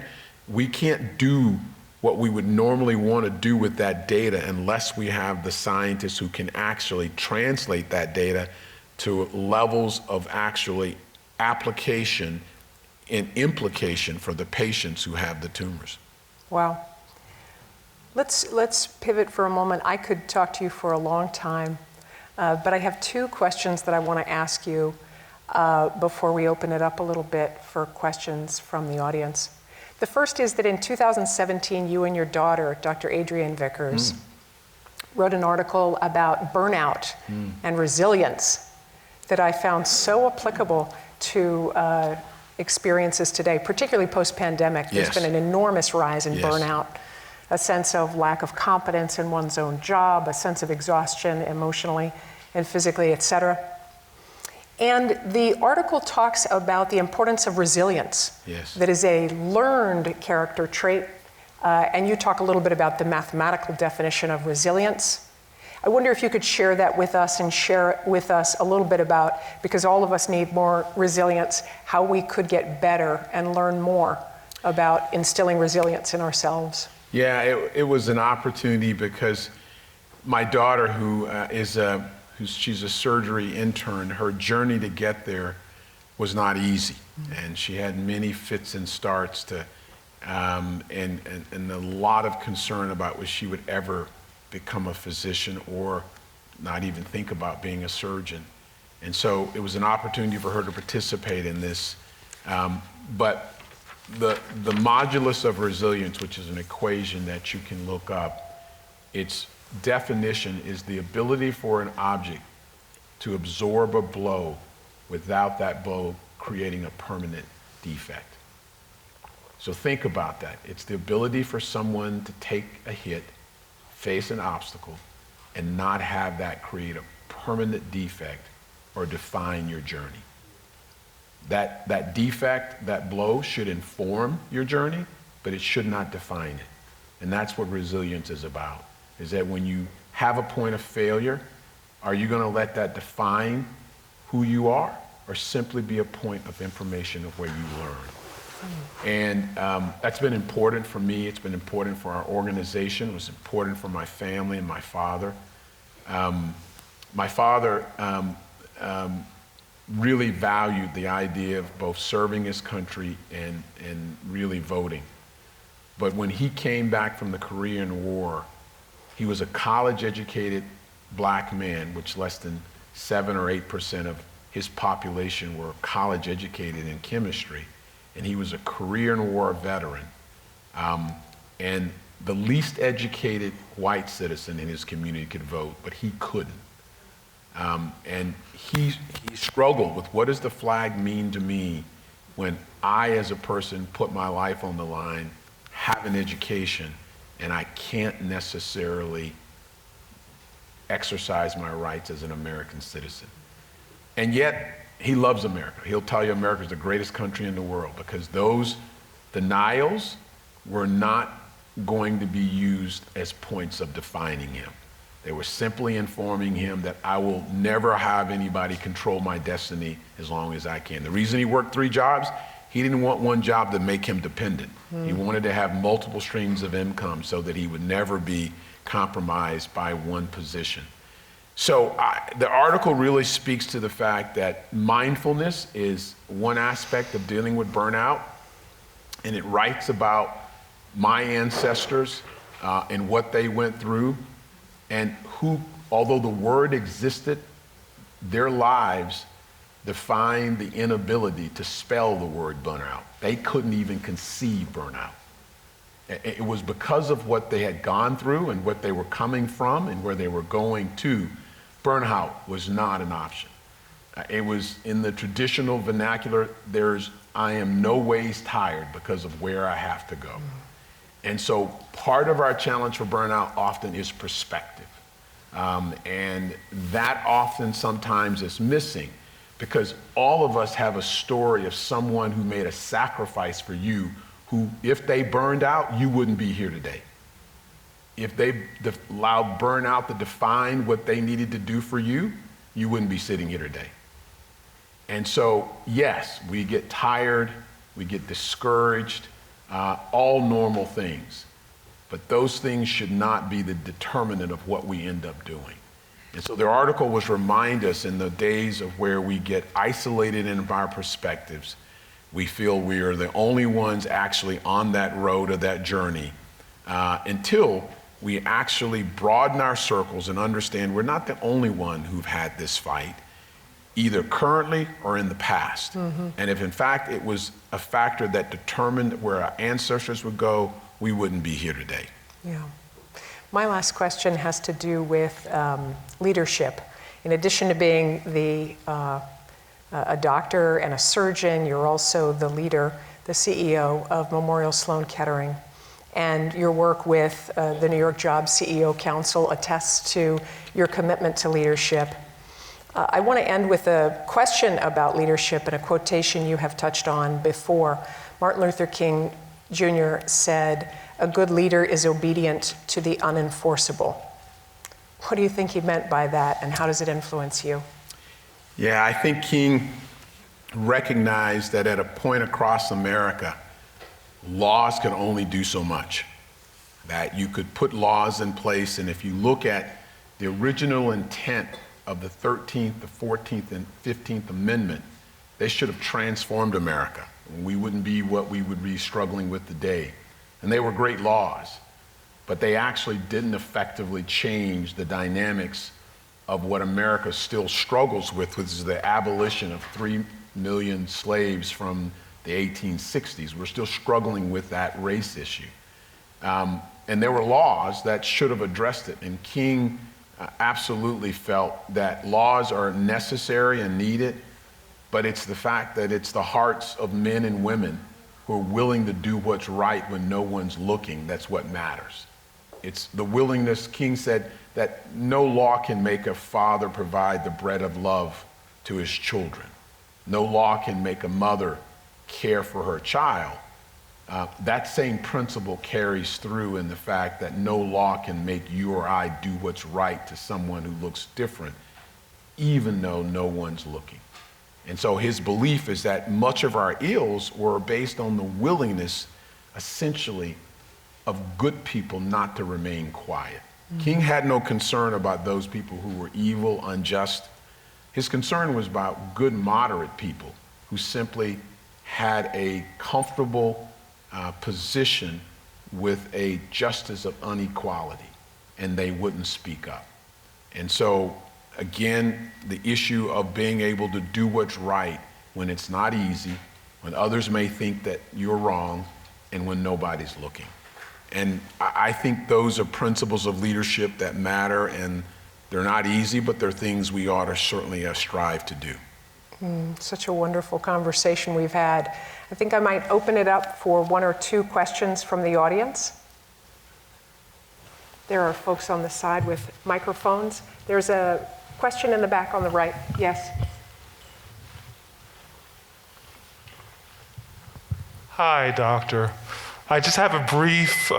[SPEAKER 3] do what we would normally want to do with that data unless we have the scientists who can actually translate that data to levels of actually application and implication for the patients who have the tumors.
[SPEAKER 1] Wow. Let's pivot for a moment. I could talk to you for a long time, but I have two questions that I want to ask you before we open it up a little bit for questions from the audience. The first is that in 2017, you and your daughter, Dr. Adrienne Vickers, wrote an article about burnout and resilience that I found so applicable to experiences today, particularly post-pandemic. There's been an enormous rise in burnout, a sense of lack of competence in one's own job, a sense of exhaustion emotionally and physically, et cetera. And the article talks about the importance of resilience. That is a learned character trait. And you talk a little bit about the mathematical definition of resilience. I wonder if you could share that with us and share with us a little bit about, because all of us need more resilience, how we could get better and learn more about instilling resilience in ourselves.
[SPEAKER 3] Yeah, it was an opportunity because my daughter, she's a surgery intern, her journey to get there was not easy. And she had many fits and starts and a lot of concern about whether she would ever become a physician or not even think about being a surgeon. And so it was an opportunity for her to participate in this. But the modulus of resilience, which is an equation that you can look up, its definition is the ability for an object to absorb a blow without that blow creating a permanent defect. So think about that. It's the ability for someone to take a hit, face an obstacle, and not have that create a permanent defect or define your journey. That defect, that blow should inform your journey, but it should not define it. And that's what resilience is about, is that when you have a point of failure, are you going to let that define who you are, or simply be a point of information of where you learn? And that's been important for me. It's been important for our organization. It was important for my family and my father. My father really valued the idea of both serving his country and really voting. But when he came back from the Korean War, he was a college-educated black man, which less than 7 or 8% of his population were college-educated in chemistry. And he was a Korean War veteran, and the least educated white citizen in his community could vote, but he couldn't. And he struggled with, what does the flag mean to me when I, as a person, put my life on the line, have an education, and I can't necessarily exercise my rights as an American citizen? And yet, he loves America. He'll tell you America is the greatest country in the world, because those denials were not going to be used as points of defining him. They were simply informing him that I will never have anybody control my destiny as long as I can. The reason he worked 3 jobs, he didn't want one job to make him dependent. He wanted to have multiple streams of income so that he would never be compromised by one position. So the article really speaks to the fact that mindfulness is one aspect of dealing with burnout, and it writes about my ancestors and what they went through, and who, although the word existed, their lives defined the inability to spell the word burnout. They couldn't even conceive burnout. It was because of what they had gone through and what they were coming from and where they were going to. Burnout was not an option. It was in the traditional vernacular, I am no ways tired because of where I have to go. And so part of our challenge for burnout often is perspective. And that often sometimes is missing because all of us have a story of someone who made a sacrifice for you who, if they burned out, you wouldn't be here today. If they allowed burnout to define what they needed to do for you, you wouldn't be sitting here today. And so, yes, we get tired, we get discouraged, all normal things. But those things should not be the determinant of what we end up doing. And so the article was remind us in the days of where we get isolated in our perspectives, we feel we are the only ones actually on that road or that journey until we actually broaden our circles and understand we're not the only one who've had this fight, either currently or in the past. And if in fact it was a factor that determined where our ancestors would go, we wouldn't be here today.
[SPEAKER 1] Yeah. My last question has to do with leadership. In addition to being a doctor and a surgeon, you're also the leader, the CEO of Memorial Sloan Kettering. And your work with the New York Jobs CEO Council attests to your commitment to leadership. I want to end with a question about leadership and a quotation you have touched on before. Martin Luther King Jr. said, "A good leader is obedient to the unenforceable." What do you think he meant by that, and how does it influence you?
[SPEAKER 3] Yeah, I think King recognized that at a point across America, laws could only do so much. That you could put laws in place, and if you look at the original intent of the 13th, the 14th, and 15th Amendment, they should have transformed America. We wouldn't be what we would be struggling with today. And they were great laws, but they actually didn't effectively change the dynamics of what America still struggles with, which is the abolition of 3 million slaves from the 1860s. We're still struggling with that race issue. And there were laws that should have addressed it. And King absolutely felt that laws are necessary and needed, but it's the fact that it's the hearts of men and women who are willing to do what's right when no one's looking that's what matters. It's the willingness. King said that no law can make a father provide the bread of love to his children. No law can make a mother care for her child. That same principle carries through in the fact that no law can make you or I do what's right to someone who looks different, even though no one's looking. And so his belief is that much of our ills were based on the willingness, essentially, of good people not to remain quiet. King had no concern about those people who were evil, unjust. His concern was about good, moderate people who simply had a comfortable position with a justice of inequality, and they wouldn't speak up. And so, again, the issue of being able to do what's right when it's not easy, when others may think that you're wrong, and when nobody's looking. And I think those are principles of leadership that matter, and they're not easy, but they're things we ought to certainly strive to do.
[SPEAKER 1] Such a wonderful conversation we've had. I think I might open it up for one or two questions from the audience. There are folks on the side with microphones. There's a question in the back on the right. Yes.
[SPEAKER 4] Hi, Doctor. I just have a brief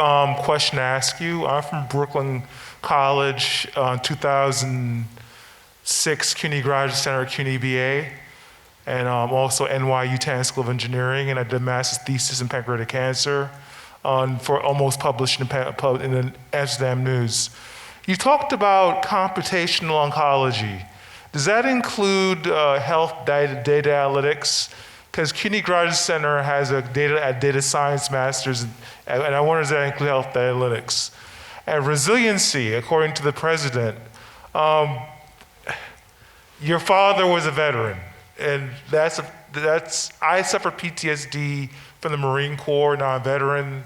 [SPEAKER 4] question to ask you. I'm from Brooklyn College, 2006 CUNY Graduate Center, CUNY BA, and also NYU Tanner School of Engineering, and I did a master's thesis in pancreatic cancer for almost published in the Amsterdam News. You talked about computational oncology. Does that include health data analytics? Because CUNY Graduate Center has a data science master's, and I wonder, does that include health analytics? And resiliency, according to the president, your father was a veteran, and I suffer PTSD from the Marine Corps, now I'm a veteran,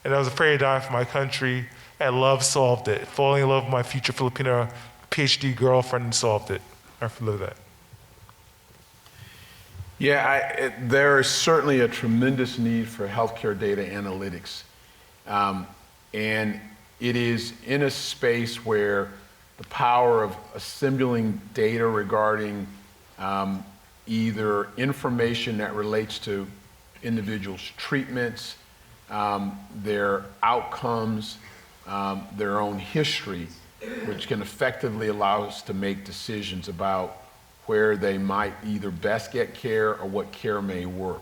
[SPEAKER 4] and I was afraid to die for my country, and love solved it. Falling in love with my future Filipino PhD girlfriend solved it. I love that.
[SPEAKER 3] Yeah, there is certainly a tremendous need for healthcare data analytics. And it is in a space where the power of assembling data regarding either information that relates to individuals' treatments, their outcomes, their own history, which can effectively allow us to make decisions about where they might either best get care or what care may work.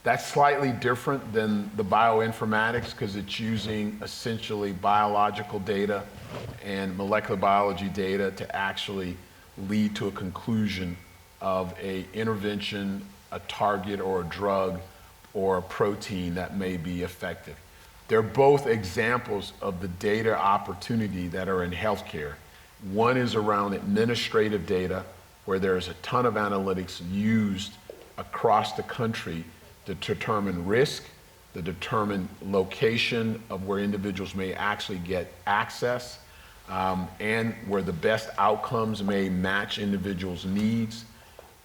[SPEAKER 3] That's slightly different than the bioinformatics because it's using essentially biological data and molecular biology data to actually lead to a conclusion of a intervention, a target or a drug or a protein that may be effective. They're both examples of the data opportunity that are in healthcare. One is around administrative data, where there's a ton of analytics used across the country to determine risk, to determine location of where individuals may actually get access, and where the best outcomes may match individuals' needs.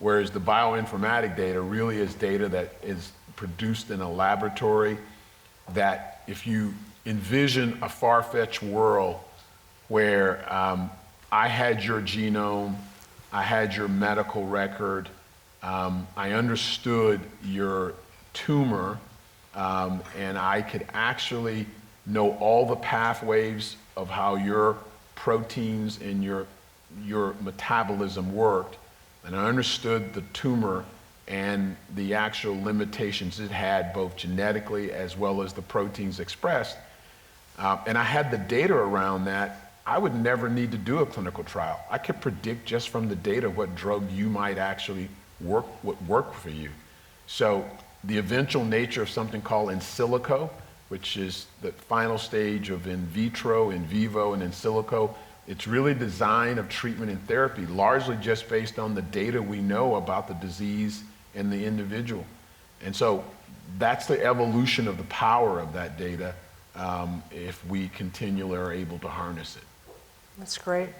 [SPEAKER 3] Whereas the bioinformatic data really is data that is produced in a laboratory that if you envision a far-fetched world where I had your genome, I had your medical record, I understood your tumor, and I could actually know all the pathways of how your proteins and your metabolism worked, and I understood the tumor and the actual limitations it had both genetically as well as the proteins expressed, and I had the data around that. I would never need to do a clinical trial. I could predict just from the data what drug you might actually work for you. So the eventual nature of something called in silico, which is the final stage of in vitro, in vivo, and in silico, it's really design of treatment and therapy, largely just based on the data we know about the disease and the individual. And so that's the evolution of the power of that data if we continually are able to harness it.
[SPEAKER 1] That's great.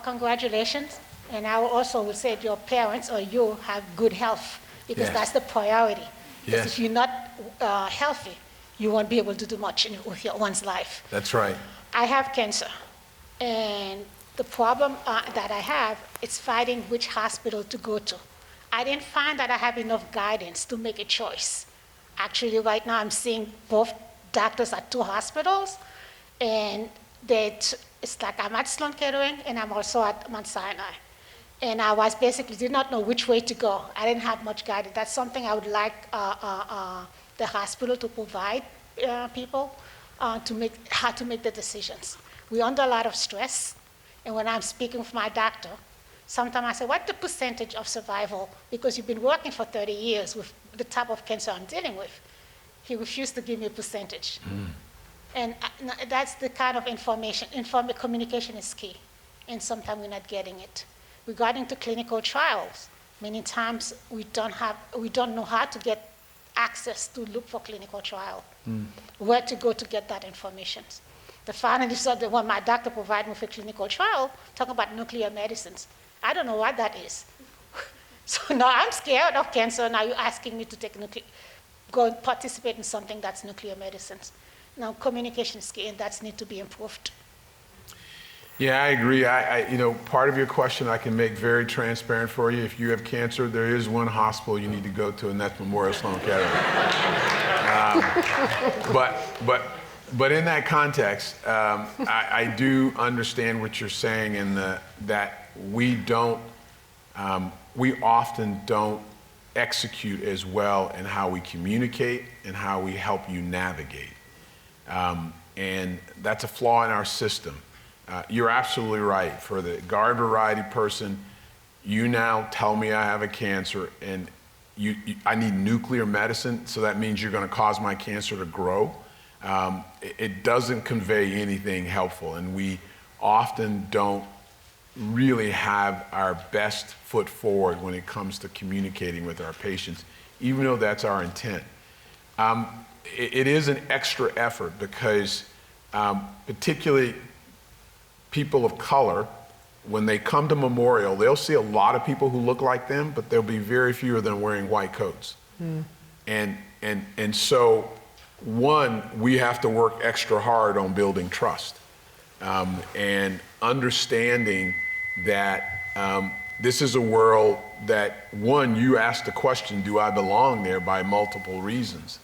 [SPEAKER 5] Congratulations. And I also will say your parents or you have good health because
[SPEAKER 3] Yes.
[SPEAKER 5] that's the priority. Because
[SPEAKER 3] Yes.
[SPEAKER 5] if you're not healthy, you won't be able to do much with your one's life.
[SPEAKER 3] That's right.
[SPEAKER 5] I have cancer. And the problem that I have is finding which hospital to go to. I didn't find that I have enough guidance to make a choice. Actually, right now I'm seeing both doctors at two hospitals, and it's like I'm at Sloan Kettering and I'm also at Mount Sinai. And I was basically did not know which way to go. I didn't have much guidance. That's something I would like the hospital to provide people to make how to make the decisions. We're under a lot of stress, and when I'm speaking with my doctor, sometimes I say, what's the percentage of survival? Because you've been working for 30 years with the type of cancer I'm dealing with. He refused to give me a percentage. And that's the kind of information, communication is key, and sometimes we're not getting it. Regarding to clinical trials, many times we don't know how to get access to look for clinical trial, where to go to get that information. The finalists are the one my doctor provided me for clinical trial, talking about nuclear medicines. I don't know what that is. So now I'm scared of cancer, now you're asking me to go and participate in something that's nuclear medicines. Now, communication is key, and that needs to be improved.
[SPEAKER 3] Yeah, I agree. Part of your question I can make very transparent for you. If you have cancer, there is one hospital you need to go to, and that's Memorial Sloan Kettering. But in that context, I do understand what you're saying, and that we often don't execute as well in how we communicate and how we help you navigate. And that's a flaw in our system. You're absolutely right. For the garden variety person, you now tell me I have a cancer and I need nuclear medicine, so that means you're going to cause my cancer to grow. It doesn't convey anything helpful, and we often don't really have our best foot forward when it comes to communicating with our patients, even though that's our intent. It is an extra effort because particularly people of color, when they come to Memorial, they'll see a lot of people who look like them, but there'll be very few of them wearing white coats. And so, one, we have to work extra hard on building trust and understanding that this is a world that, one, you ask the question, do I belong there, by multiple reasons.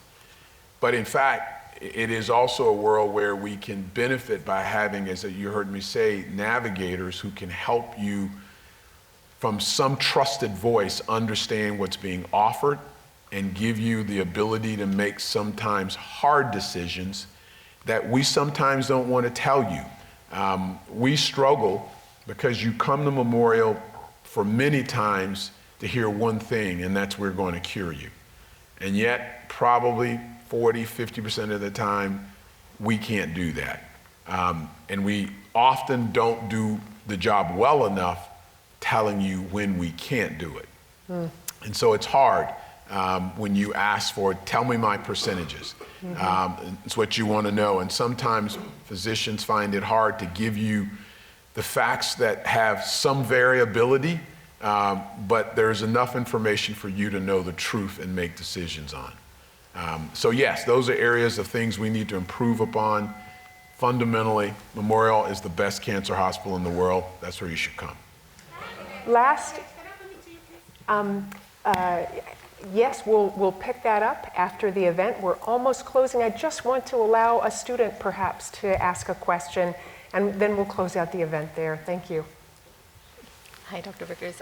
[SPEAKER 3] But in fact, it is also a world where we can benefit by having, as you heard me say, navigators who can help you from some trusted voice understand what's being offered and give you the ability to make sometimes hard decisions that we sometimes don't want to tell you. We struggle because you come to Memorial for many times to hear one thing, and that's we're going to cure you. And yet, probably 40, 50% of the time, we can't do that. And we often don't do the job well enough telling you when we can't do it. And so it's hard when you ask for, tell me my percentages. It's what you want to know. And sometimes physicians find it hard to give you the facts that have some variability, but there's enough information for you to know the truth and make decisions on. So yes, those are areas of things we need to improve upon. Fundamentally, Memorial is the best cancer hospital in the world. That's where you should come.
[SPEAKER 1] Last, yes, we'll pick that up after the event. We're almost closing. I just want to allow a student perhaps to ask a question, and then we'll close out the event there. Thank you.
[SPEAKER 6] Hi, Dr. Vickers.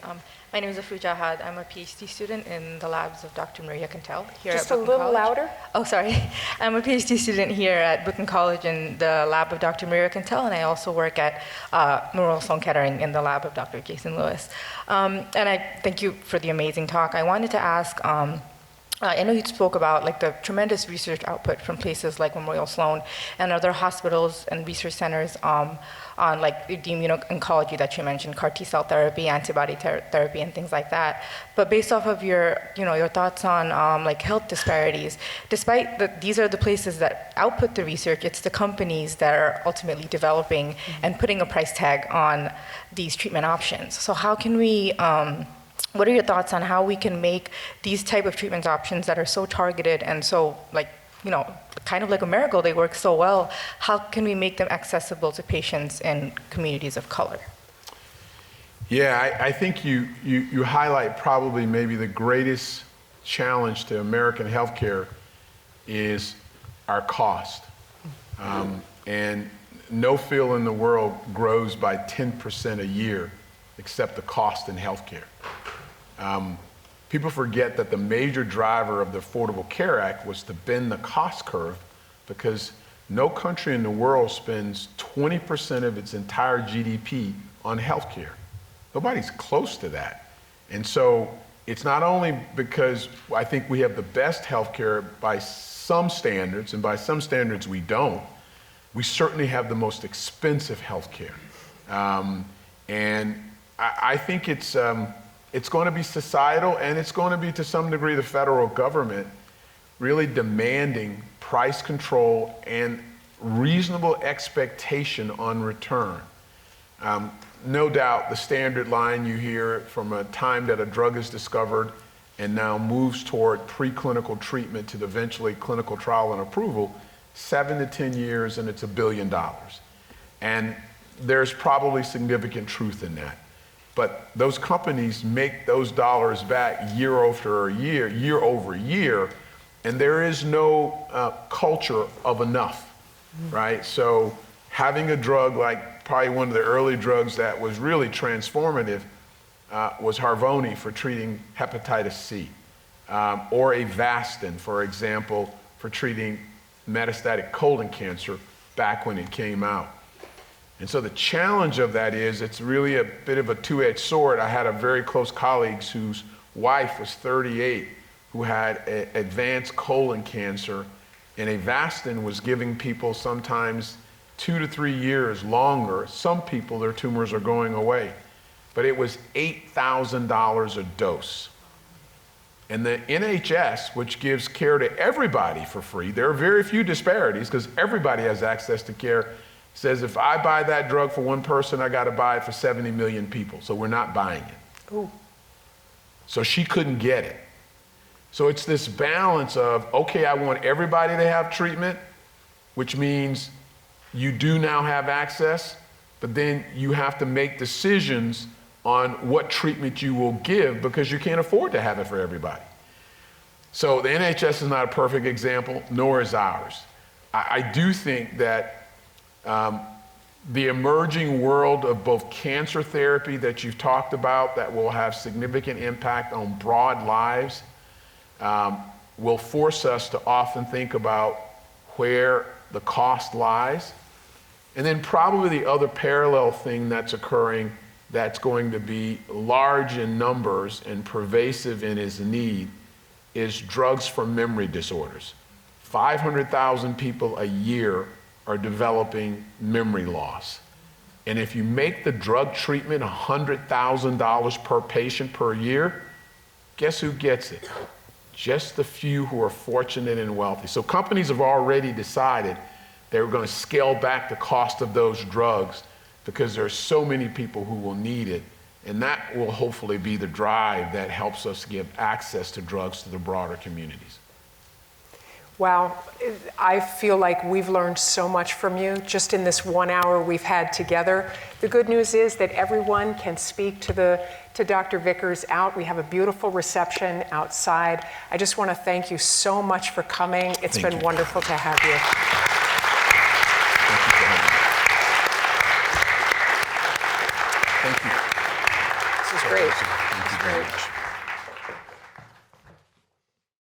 [SPEAKER 6] My name is Afruja Had. I'm a PhD student in the labs of Dr. Maria Cantel here
[SPEAKER 1] Just
[SPEAKER 6] at
[SPEAKER 1] a
[SPEAKER 6] Brooklyn
[SPEAKER 1] little
[SPEAKER 6] College.
[SPEAKER 1] louder.
[SPEAKER 6] Oh, sorry. I'm a PhD student here at Brooklyn College in the lab of Dr. Maria Cantel, and I also work at Memorial Sloan Kettering in the lab of Dr. Jason Lewis. And I thank you for the amazing talk. I wanted to ask, I know you spoke about like the tremendous research output from places like Memorial Sloan and other hospitals and research centers on like the immuno-oncology that you mentioned, CAR T-cell therapy, antibody therapy, and things like that. But based off of your thoughts on like health disparities, despite that these are the places that output the research, it's the companies that are ultimately developing and putting a price tag on these treatment options. So how can we, what are your thoughts on how we can make these type of treatment options that are so targeted and so like, kind of like a miracle, they work so well, how can we make them accessible to patients in communities of color?
[SPEAKER 3] Yeah, I think you highlight probably maybe the greatest challenge to American healthcare is our cost. And no field in the world grows by 10% a year except the cost in healthcare. People forget that the major driver of the Affordable Care Act was to bend the cost curve because no country in the world spends 20% of its entire GDP on healthcare. Nobody's close to that. And so it's not only because I think we have the best healthcare by some standards, and by some standards we don't, we certainly have the most expensive healthcare. And I think it's going to be societal, and it's going to be to some degree the federal government really demanding price control and reasonable expectation on return. No doubt the standard line you hear from a time that a drug is discovered and now moves toward preclinical treatment to eventually clinical trial and approval, 7 to 10 years, and it's $1 billion. And there's probably significant truth in that. But those companies make those dollars back year over year, and there is no culture of enough, right? So having a drug like probably one of the early drugs that was really transformative was Harvoni for treating hepatitis C, or Avastin, for example, for treating metastatic colon cancer back when it came out. And so the challenge of that is it's really a bit of a two-edged sword. I had a very close colleague whose wife was 38 who had advanced colon cancer, and Avastin was giving people sometimes 2 to 3 years longer. Some people, their tumors are going away. But it was $8,000 a dose. And the NHS, which gives care to everybody for free, there are very few disparities because everybody has access to care, says if I buy that drug for one person, I got to buy it for 70 million people. So we're not buying it.
[SPEAKER 1] Ooh.
[SPEAKER 3] So she couldn't get it. So it's this balance of, okay, I want everybody to have treatment, which means you do now have access, but then you have to make decisions on what treatment you will give because you can't afford to have it for everybody. So the NHS is not a perfect example, nor is ours. I do think that the emerging world of both cancer therapy that you've talked about that will have significant impact on broad lives will force us to often think about where the cost lies. And then probably the other parallel thing that's occurring that's going to be large in numbers and pervasive in its need is drugs for memory disorders. 500,000 people a year are developing memory loss. And if you make the drug treatment $100,000 per patient per year, guess who gets it? Just the few who are fortunate and wealthy. So companies have already decided they're going to scale back the cost of those drugs because there are so many people who will need it. And that will hopefully be the drive that helps us give access to drugs to the broader communities.
[SPEAKER 1] Wow, I feel like we've learned so much from you just in this 1 hour we've had together. The good news is that everyone can speak to Dr. Vickers out. We have a beautiful reception outside. I just want to thank you so much for coming. It's been wonderful to have you.
[SPEAKER 3] Thank you.
[SPEAKER 1] This is great. This is great.